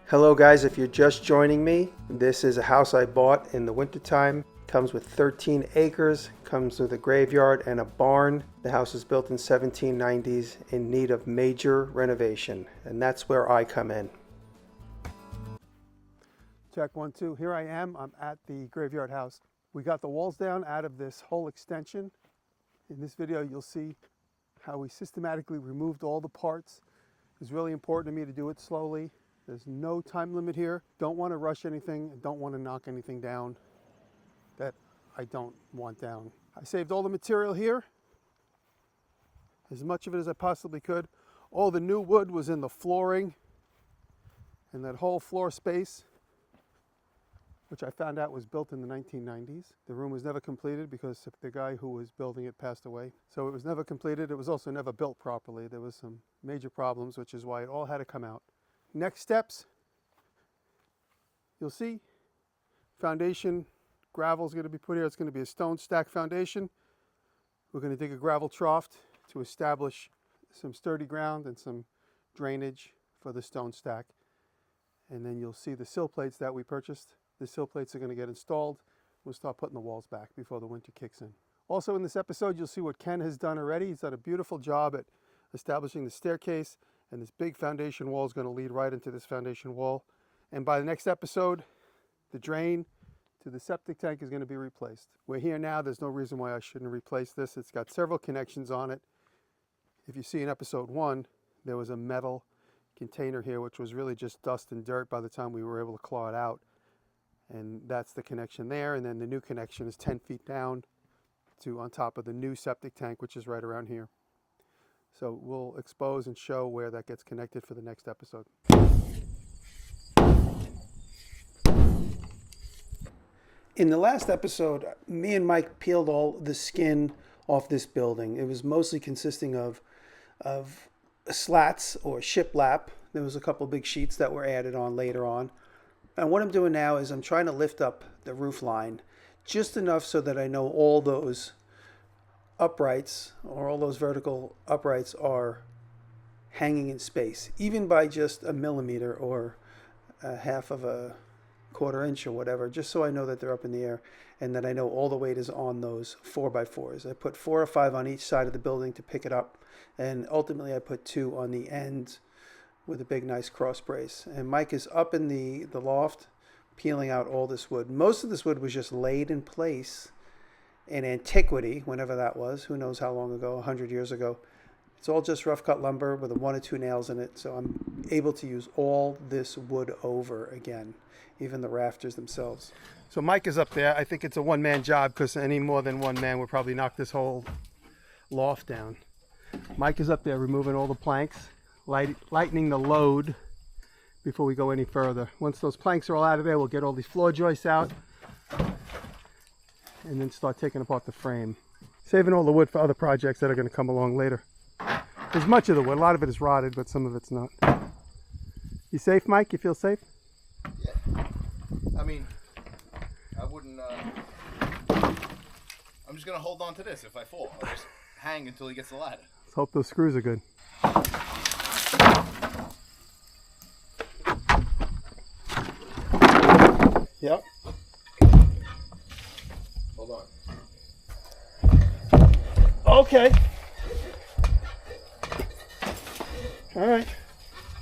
Hello guys, if you're just joining me, this is a house I bought in the wintertime. Comes with 13 acres, comes with a graveyard and a barn. The house was built in 1790s in need of major renovation, and that's where I come in. Check 1, 2, here I am. I'm at the graveyard house. We got the walls down out of this whole extension. In this video you'll see how we systematically removed all the parts. It's really important to me to do it slowly. There's no time limit here. Don't want to rush anything. Don't want to knock anything down that I don't want down. I saved all the material here, as much of it as I possibly could. All the new wood was in the flooring and that whole floor space, which I found out was built in the 1990s. The room was never completed because the guy who was building it passed away. So it was never completed. It was also never built properly. There was some major problems, which is why it all had to come out. Next steps, you'll see foundation, gravel is going to be put here. It's going to be a stone stack foundation. We're going to dig a gravel trough to establish some sturdy ground and some drainage for the stone stack. And then you'll see the sill plates that we purchased. The sill plates are going to get installed. We'll start putting the walls back before the winter kicks in. Also in this episode, you'll see what Ken has done already. He's done a beautiful job at establishing the staircase, and this big foundation wall is going to lead right into this foundation wall. And by the next episode, the drain to the septic tank is going to be replaced. We're here now. There's no reason why I shouldn't replace this. It's got several connections on it. If you see in episode 1, there was a metal container here, which was really just dust and dirt by the time we were able to claw it out. And that's the connection there. And then the new connection is 10 feet down to on top of the new septic tank, which is right around here. So we'll expose and show where that gets connected for the next episode. In the last episode, me and Mike peeled all the skin off this building. It was mostly consisting of slats or shiplap. There was a couple big sheets that were added on later on. And what I'm doing now is I'm trying to lift up the roof line just enough so that I know all those uprights or all those vertical uprights are hanging in space, even by just a millimeter or a half of a quarter inch or whatever, just so I know that they're up in the air and that I know all the weight is on those 4x4s. I put 4 or 5 on each side of the building to pick it up, and ultimately I put 2 on the end with a big nice cross brace. And Mike is up in the loft peeling out all this wood. Most of this wood was just laid in place in antiquity, whenever that was, who knows how long ago, 100 years ago. It's all just rough cut lumber with 1 or 2 nails in it, so I'm able to use all this wood over again, even the rafters themselves. So Mike is up there. I think it's a one-man job because any more than one man would probably knock this whole loft down. Mike is up there removing all the planks, lightening the load before we go any further. Once those planks are all out of there, we'll get all these floor joists out and then start taking apart the frame. Saving all the wood for other projects that are going to come along later. There's much of the wood. A lot of it is rotted, but some of it's not. You safe, Mike? You feel safe? Yeah. I mean, I wouldn't, I'm just going to hold on to this if I fall. I'll just hang until he gets the ladder. Let's hope those screws are good. Yep. Hold on. Okay. All right.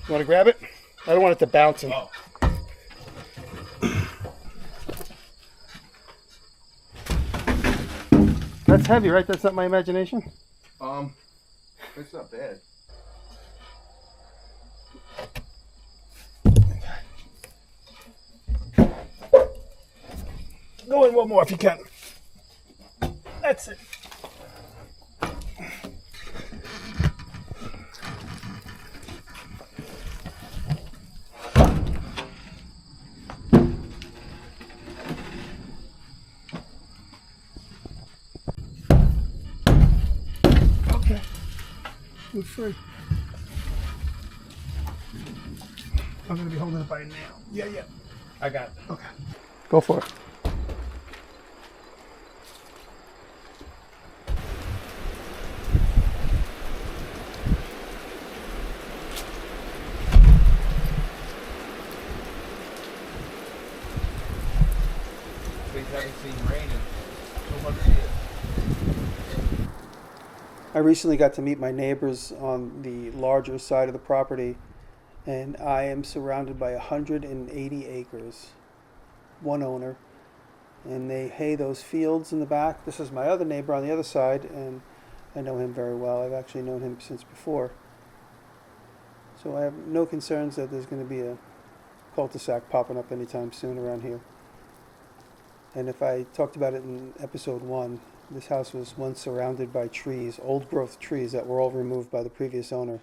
You want to grab it? I don't want it to bounce in. Oh. That's heavy, right? That's not my imagination? It's not bad. Go in one more if you can. That's it. Okay. We're free. I'm going to be holding it by a nail. Yeah. I got it. Okay. Go for it. It's been raining so much here. I recently got to meet my neighbors on the larger side of the property, and I am surrounded by 180 acres. One owner, and they hay those fields in the back. This is my other neighbor on the other side, and I know him very well. I've actually known him since before. So I have no concerns that there's going to be a cul-de-sac popping up anytime soon around here. And if I talked about it in episode 1, this house was once surrounded by trees, old growth trees that were all removed by the previous owner.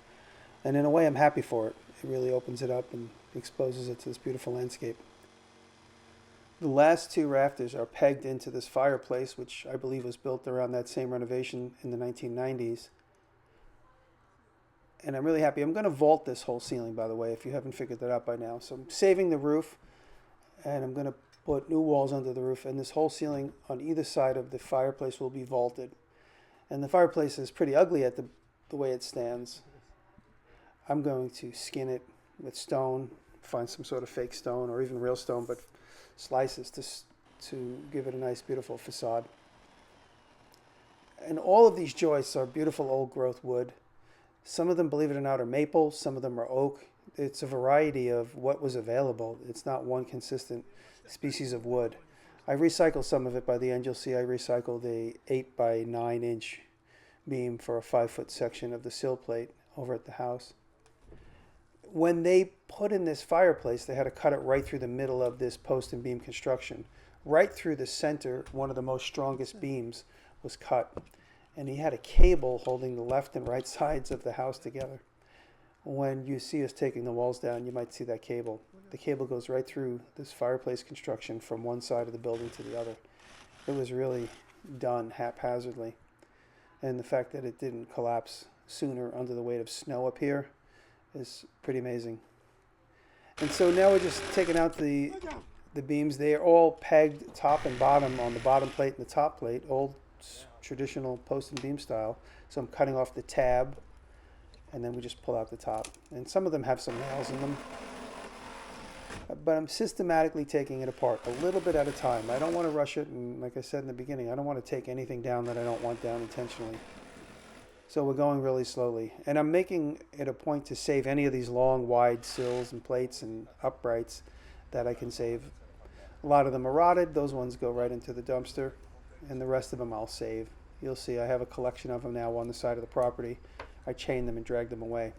And in a way, I'm happy for it. It really opens it up and exposes it to this beautiful landscape. The last 2 rafters are pegged into this fireplace, which I believe was built around that same renovation in the 1990s. And I'm really happy. I'm going to vault this whole ceiling, by the way, if you haven't figured that out by now. So I'm saving the roof, and I'm going to put new walls under the roof, and this whole ceiling on either side of the fireplace will be vaulted. And the fireplace is pretty ugly at the way it stands. I'm going to skin it with stone, find some sort of fake stone or even real stone, but slices to give it a nice, beautiful facade. And all of these joists are beautiful old growth wood. Some of them, believe it or not, are maple. Some of them are oak. It's a variety of what was available. It's not one consistent species of wood. I recycled some of it. By the end, you'll see I recycled a 8 by 9 inch beam for a 5-foot section of the sill plate over at the house. When they put in this fireplace, they had to cut it right through the middle of this post and beam construction. Right through the center, one of the most strongest beams was cut. And he had a cable holding the left and right sides of the house together. When you see us taking the walls down, you might see that cable. The cable goes right through this fireplace construction from one side of the building to the other. It was really done haphazardly. And the fact that it didn't collapse sooner under the weight of snow up here is pretty amazing. And so now we're just taking out the beams. They are all pegged top and bottom on the bottom plate and the top plate, old traditional post and beam style. So I'm cutting off the tab, and then we just pull out the top. And some of them have some nails in them. But I'm systematically taking it apart a little bit at a time. I don't want to rush it, and like I said in the beginning, I don't want to take anything down that I don't want down intentionally. So we're going really slowly. And I'm making it a point to save any of these long, wide sills and plates and uprights that I can save. A lot of them are rotted. Those ones go right into the dumpster. And the rest of them I'll save. You'll see I have a collection of them now on the side of the property. I chain them and drag them away.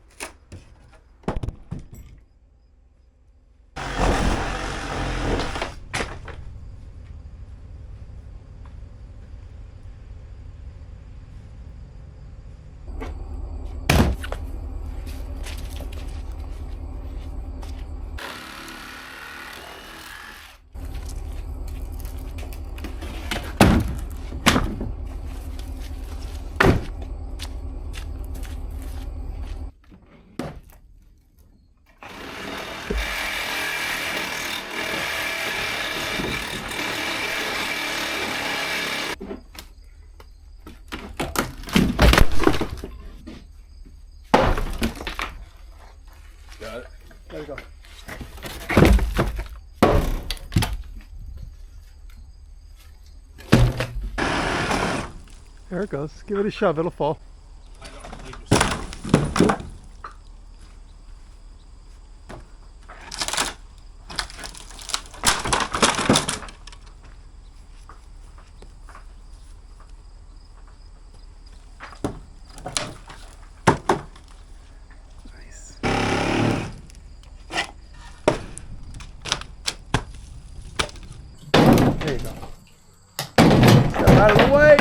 Got it. There we go. There it goes. Give it a shove. It'll fall. There you go. Step out of the way.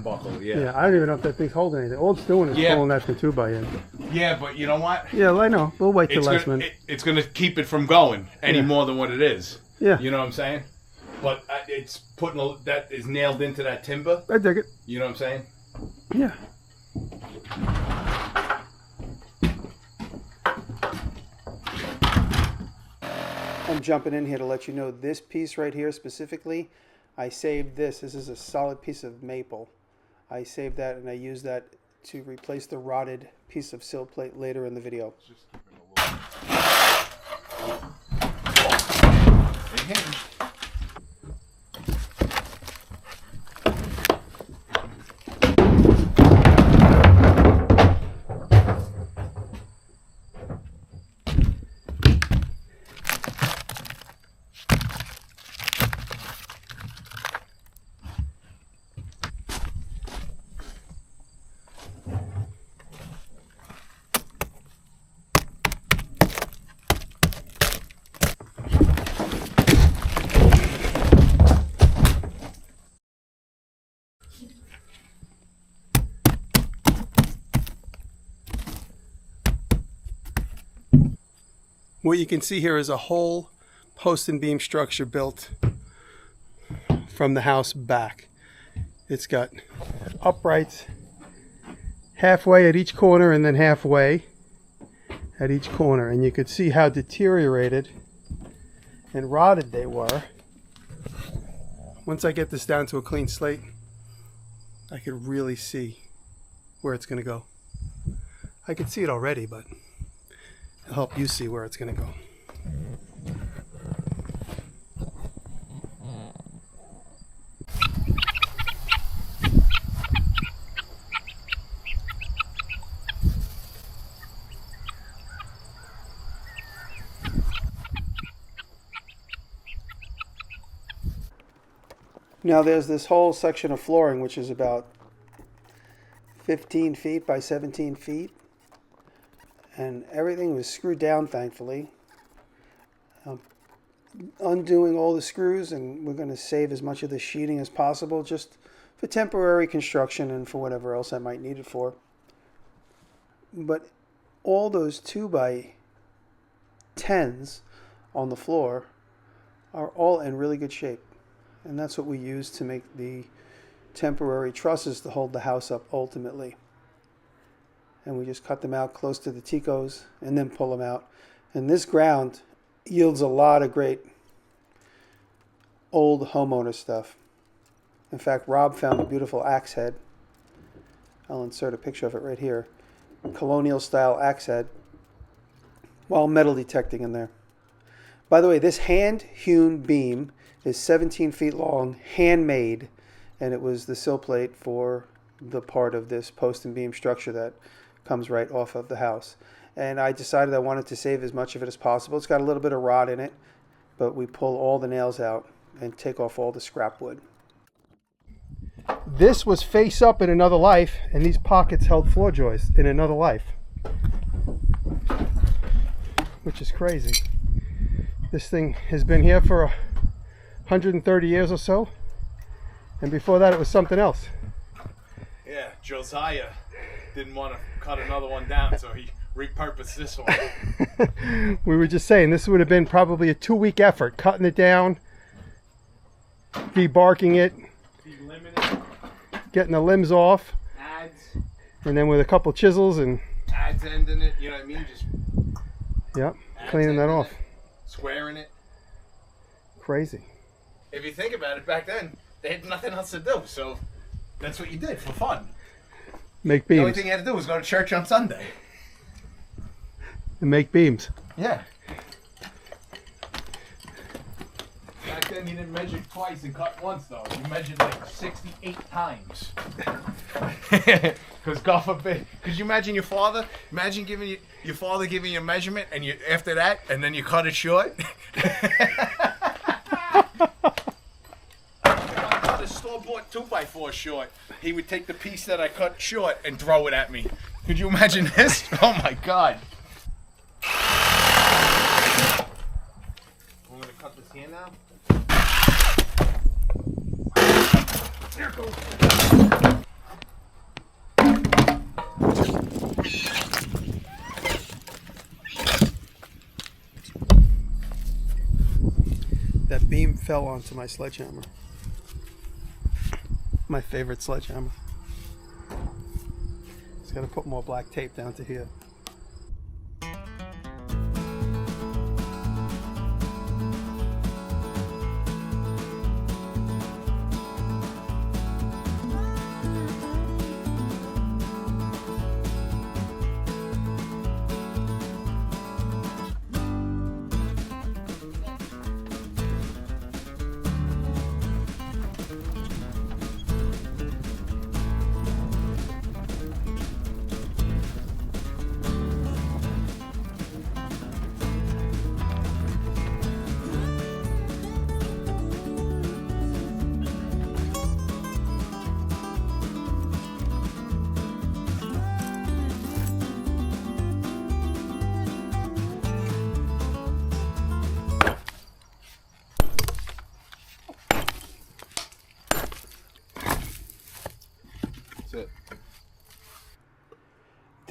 Buckle, Yeah, I don't even know if that thing's holding anything. All it's doing is pulling that 2x in. Yeah, but you know what? Yeah, I know. We'll wait till last minute. It's going to keep it from going any more than what it is. Yeah. You know what I'm saying? But it's that is nailed into that timber. I dig it. You know what I'm saying? Yeah. I'm jumping in here to let you know this piece right here specifically, I saved this. This is a solid piece of maple. I saved that and I used that to replace the rotted piece of sill plate later in the video. Big hinge. What you can see here is a whole post and beam structure built from the house back. It's got uprights halfway at each corner and then halfway at each corner. And you could see how deteriorated and rotted they were. Once I get this down to a clean slate, I could really see where it's going to go. I could see it already, but it'll help you see where it's going to go. Now there's this whole section of flooring which is about 15 feet by 17 feet. And everything was screwed down, thankfully. Undoing all the screws, and we're going to save as much of the sheeting as possible just for temporary construction and for whatever else I might need it for. But all those 2x10s on the floor are all in really good shape. And that's what we use to make the temporary trusses to hold the house up ultimately. And we just cut them out close to the ticos and then pull them out. And this ground yields a lot of great old homeowner stuff. In fact, Rob found a beautiful axe head. I'll insert a picture of it right here. Colonial style axe head while metal detecting in there. By the way, this hand hewn beam is 17 feet long, handmade, and it was the sill plate for the part of this post and beam structure that comes right off of the house. And I decided I wanted to save as much of it as possible. It's got a little bit of rot in it, but we pull all the nails out and take off all the scrap wood. This was face up in another life, and these pockets held floor joists in another life, which is crazy. This thing has been here for 130 years or so, and before that it was something else. Yeah, Josiah didn't want to cut another one down, so he repurposed this one. We were just saying this would have been probably a 2-week effort, cutting it down, debarking it, Delimited, getting the limbs off, adds, and then with a couple chisels and adds ending it, you know what I mean? Just yep, cleaning that off. Squaring it. Crazy. If you think about it, back then they had nothing else to do, so that's what you did for fun. Make The only beams. thing you had to do was go to church on Sunday. And make beams. Yeah. Back then you didn't measure twice and cut once, though. You measured like 68 times. Because God forbid. Could you imagine your father? Imagine giving your father giving you a measurement, and you after that, and then you cut it short. The store-bought 2x4 short. He would take the piece that I cut short and throw it at me. Could you imagine this? Oh my God. I'm gonna cut this here now. There it goes. That beam fell onto my sledgehammer. My favorite sledgehammer. Just gotta put more black tape down to here.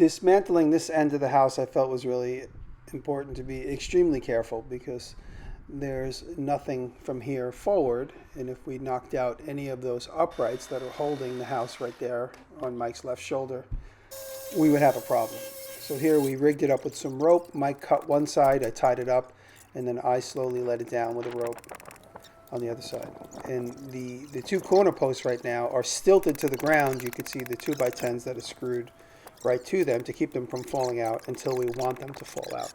dismantling this end of the house I felt was really important to be extremely careful because there's nothing from here forward, and if we knocked out any of those uprights that are holding the house right there on Mike's left shoulder, we would have a problem. So here we rigged it up with some rope. Mike cut one side, I tied it up, and then I slowly let it down with a rope on the other side. And the two corner posts right now are stilted to the ground. You can see the 2x10s that are screwed right to them to keep them from falling out until we want them to fall out.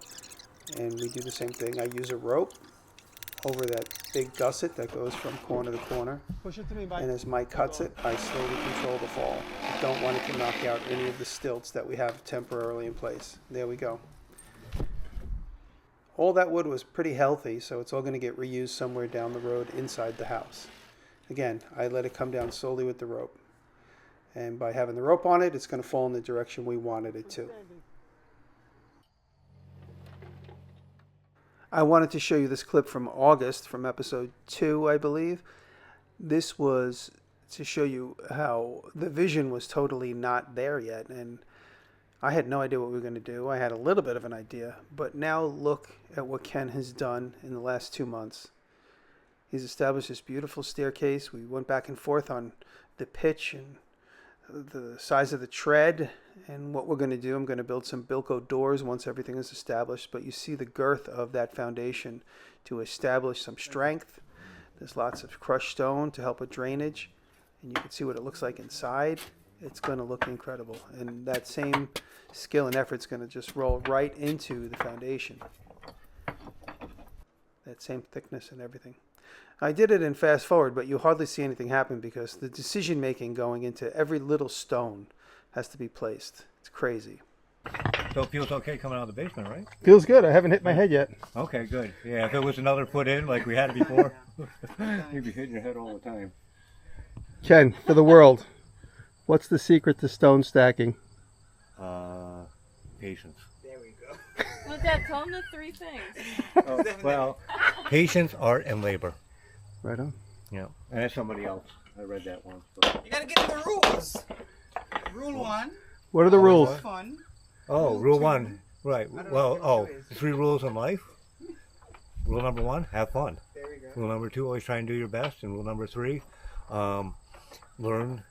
And we do the same thing. I use a rope over that big gusset that goes from corner to corner. Push it to me, Mike. And as Mike cuts it, I slowly control the fall. I don't want it to knock out any of the stilts that we have temporarily in place. There we go. All that wood was pretty healthy, so it's all going to get reused somewhere down the road inside the house. Again, I let it come down slowly with the rope. And by having the rope on it, it's going to fall in the direction we wanted it to. I wanted to show you this clip from August, from episode 2, I believe. This was to show you how the vision was totally not there yet, and I had no idea what we were going to do. I had a little bit of an idea, but now look at what Ken has done in the last 2 months. He's established this beautiful staircase. We went back and forth on the pitch and the size of the tread, and what we're going to do, I'm going to build some Bilco doors once everything is established, but you see the girth of that foundation to establish some strength. There's lots of crushed stone to help with drainage, and you can see what it looks like inside. It's going to look incredible, and that same skill and effort is going to just roll right into the foundation. That same thickness and everything. I did it in fast forward, but you hardly see anything happen because the decision making going into every little stone has to be placed. It's crazy. So it feels okay coming out of the basement, right? Feels good. I haven't hit my head yet. Okay, good. Yeah, if it was another foot in like we had it before, you'd be hitting your head all the time. Ken, for the world, what's the secret to stone stacking? Patience. There we go. Well, Dad, tell him the 3 things. Oh, well, patience, art, and labor. Right on. Yeah, and that's somebody else. I read that once. But... You gotta get the rules. Rule 1. What are the rules? Fun. Oh, rule 1. Right. I don't Well, know what it is. the 3 rules in life. Rule number 1, have fun. There we go. Rule number 2, always try and do your best. And rule number 3, learn,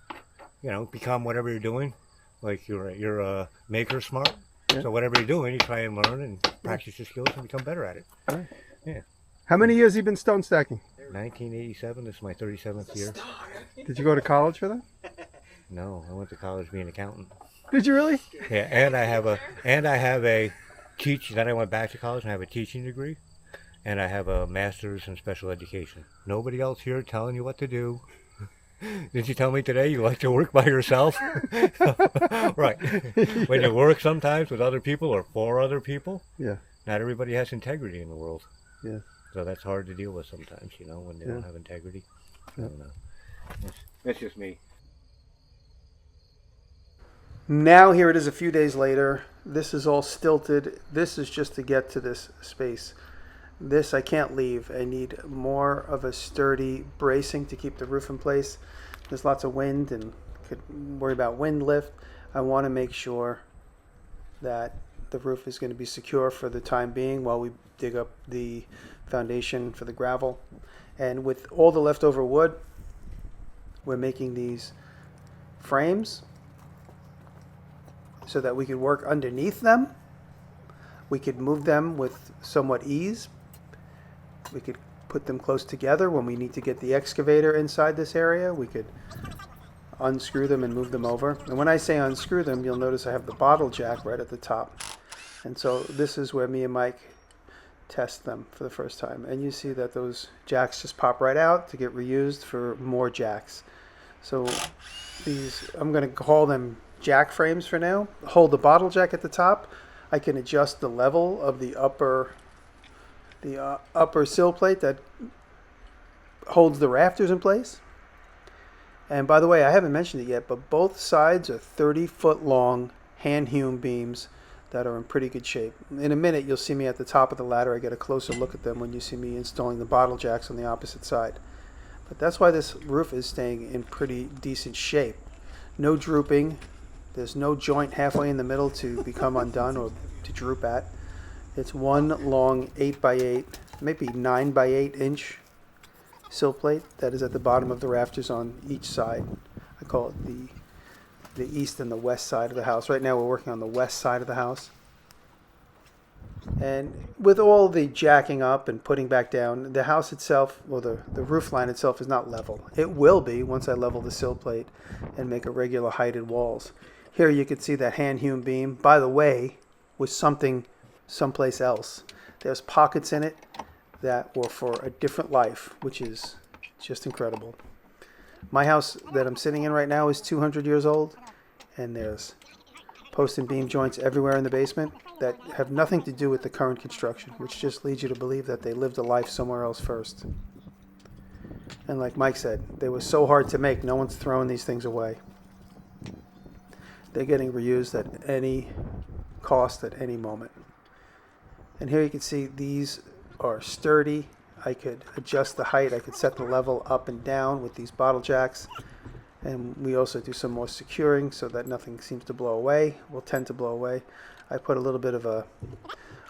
become whatever you're doing. Like you're a maker smart. Yeah. So whatever you're doing, you try and learn and practice your skills and become better at it. Right. Yeah. How many years have you been stone stacking? 1987. This is my 37th year. Did you go to college for that? No, I went to college to be an accountant. Did you really? Yeah, and I have a teach. Then I went back to college and I have a teaching degree, and I have a master's in special education. Nobody else here telling you what to do. Didn't you tell me today you like to work by yourself? Right. When you work sometimes with other people or for other people, Yeah. not everybody has integrity in the world. Yeah. So that's hard to deal with sometimes, when they don't have integrity. I don't know. That's just me. Now here it is a few days later. This is all stilted. This is just to get to this space. This I can't leave. I need more of a sturdy bracing to keep the roof in place. There's lots of wind and could worry about wind lift. I want to make sure that the roof is going to be secure for the time being while we dig up the foundation for the gravel. And with all the leftover wood, we're making these frames so that we could work underneath them. We could move them with somewhat ease. We could put them close together when we need to get the excavator inside this area. We could unscrew them and move them over. And when I say unscrew them, you'll notice I have the bottle jack right at the top. And so this is where me and Mike test them for the first time. And you see that those jacks just pop right out to get reused for more jacks. So these, I'm going to call them jack frames for now. Hold the bottle jack at the top. I can adjust the level of the upper sill plate that holds the rafters in place. And by the way, I haven't mentioned it yet, but both sides are 30-foot long hand-hewn beams that are in pretty good shape. In a minute, you'll see me at the top of the ladder. I get a closer look at them when you see me installing the bottle jacks on the opposite side. But that's why this roof is staying in pretty decent shape. No drooping, There's no joint halfway in the middle to become undone or to droop at. It's one long 8x8, maybe 9x8 inch sill plate that is at the bottom of the rafters on each side. I call it the east and the west side of the house. Right now we're working on the west side of the house. And with all the jacking up and putting back down, the house itself, or the roof line itself, is not level. It will be once I level the sill plate and make a regular heighted walls. Here you can see that hand-hewn beam, by the way, was something someplace else. There's pockets in it that were for a different life, which is just incredible. My house that I'm sitting in right now is 200 years old, and there's post and beam joints everywhere in the basement that have nothing to do with the current construction, which just leads you to believe that they lived a life somewhere else first. And like Mike said, they were so hard to make, no one's throwing these things away. They're getting reused at any cost at any moment. And here you can see these are sturdy. I could adjust the height. I could set the level up and down with these bottle jacks. And we also do some more securing so that nothing seems to blow away, will tend to blow away. I put a little bit of a,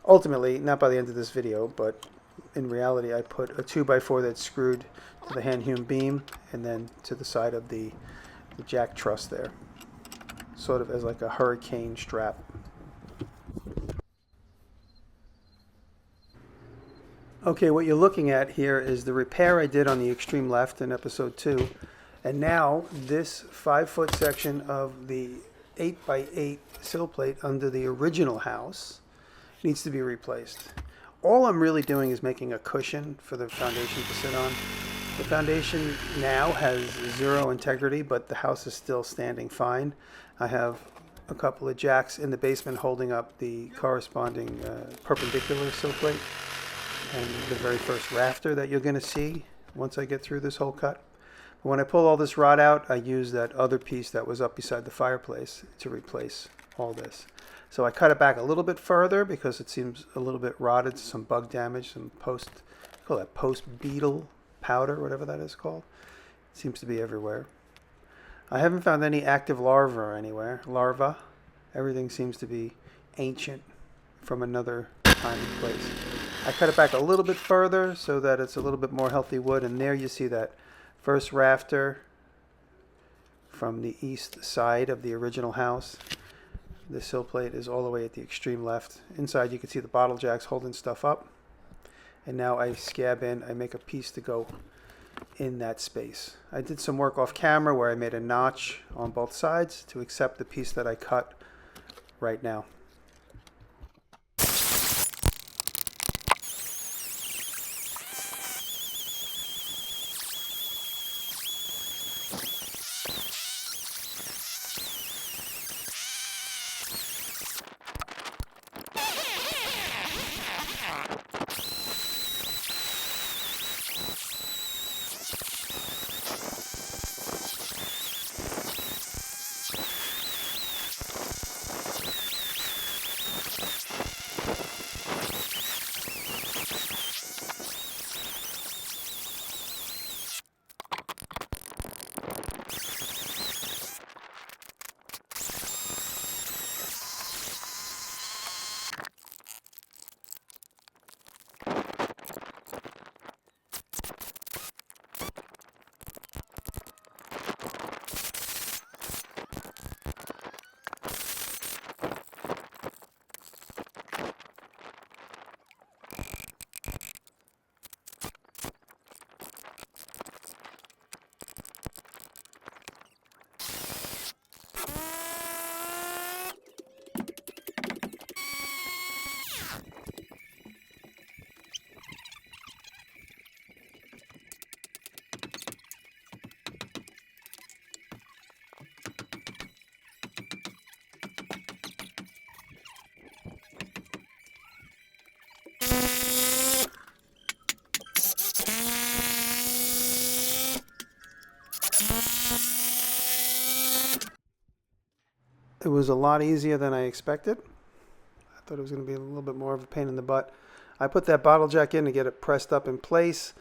ultimately, not by the end of this video, but in reality, I put a 2x4 that's screwed to the hand-hewn beam and then to the side of the jack truss there, sort of as like a hurricane strap. Okay, what you're looking at here is the repair I did on the extreme left in episode 2. And now this 5-foot section of the 8x8 sill plate under the original house needs to be replaced. All I'm really doing is making a cushion for the foundation to sit on. The foundation now has zero integrity, but the house is still standing fine. I have a couple of jacks in the basement holding up the corresponding perpendicular sill plate and the very first rafter that you're going to see once I get through this whole cut. When I pull all this rod out, I use that other piece that was up beside the fireplace to replace all this. So I cut it back a little bit further because it seems a little bit rotted, some bug damage, some post-beetle powder, whatever that is called. It seems to be everywhere. I haven't found any active larvae anywhere. Everything seems to be ancient from another time and place. I cut it back a little bit further so that it's a little bit more healthy wood, and there you see that first rafter from the east side of the original house. The sill plate is all the way at the extreme left. Inside you can see the bottle jacks holding stuff up. And now I scab in, I make a piece to go in that space. I did some work off camera where I made a notch on both sides to accept the piece that I cut right now. It was a lot easier than I expected. I thought it was going to be a little bit more of a pain in the butt. I put that bottle jack in to get it pressed up in place.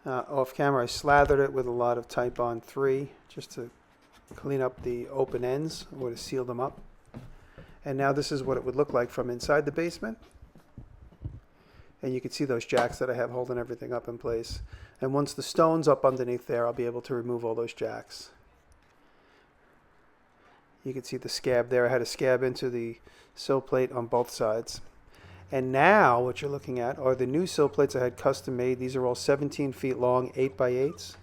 Off camera, I slathered it with a lot of Type Bond 3 just to clean up the open ends or to seal them up. And now this is what it would look like from inside the basement. And you can see those jacks that I have holding everything up in place. And once the stone's up underneath there, I'll be able to remove all those jacks. You can see the scab there. I had a scab into the sill plate on both sides. And now what you're looking at are the new sill plates I had custom made. These are all 17 feet long, 8x8s,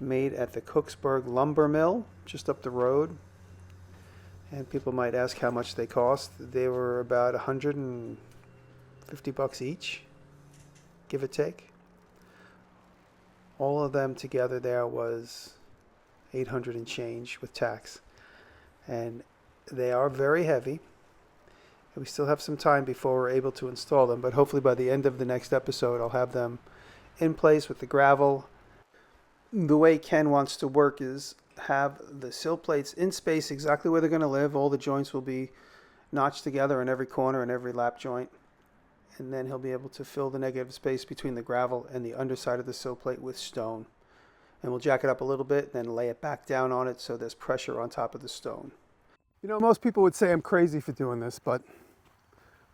made at the Cooksburg Lumber Mill, just up the road. And people might ask how much they cost. They were about $150 each, give or take. All of them together there was $800 and change with tax. And they are very heavy. We still have some time before we're able to install them, but hopefully by the end of the next episode I'll have them in place with the gravel. The way Ken wants to work is have the sill plates in space exactly where they're going to live. All the joints will be notched together in every corner and every lap joint. And then he'll be able to fill the negative space between the gravel and the underside of the sill plate with stone. And we'll jack it up a little bit, then lay it back down on it so there's pressure on top of the stone. You know, most people would say I'm crazy for doing this, but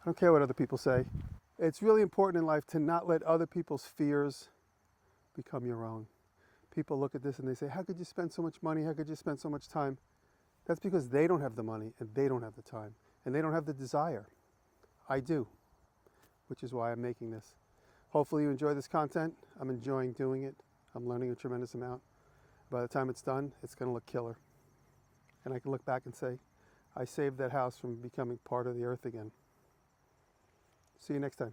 I don't care what other people say. It's really important in life to not let other people's fears become your own. People look at this and they say, how could you spend so much money? How could you spend so much time? That's because they don't have the money and they don't have the time and they don't have the desire. I do, which is why I'm making this. Hopefully you enjoy this content. I'm enjoying doing it. I'm learning a tremendous amount. By the time it's done, it's going to look killer. And I can look back and say, I saved that house from becoming part of the earth again. See you next time.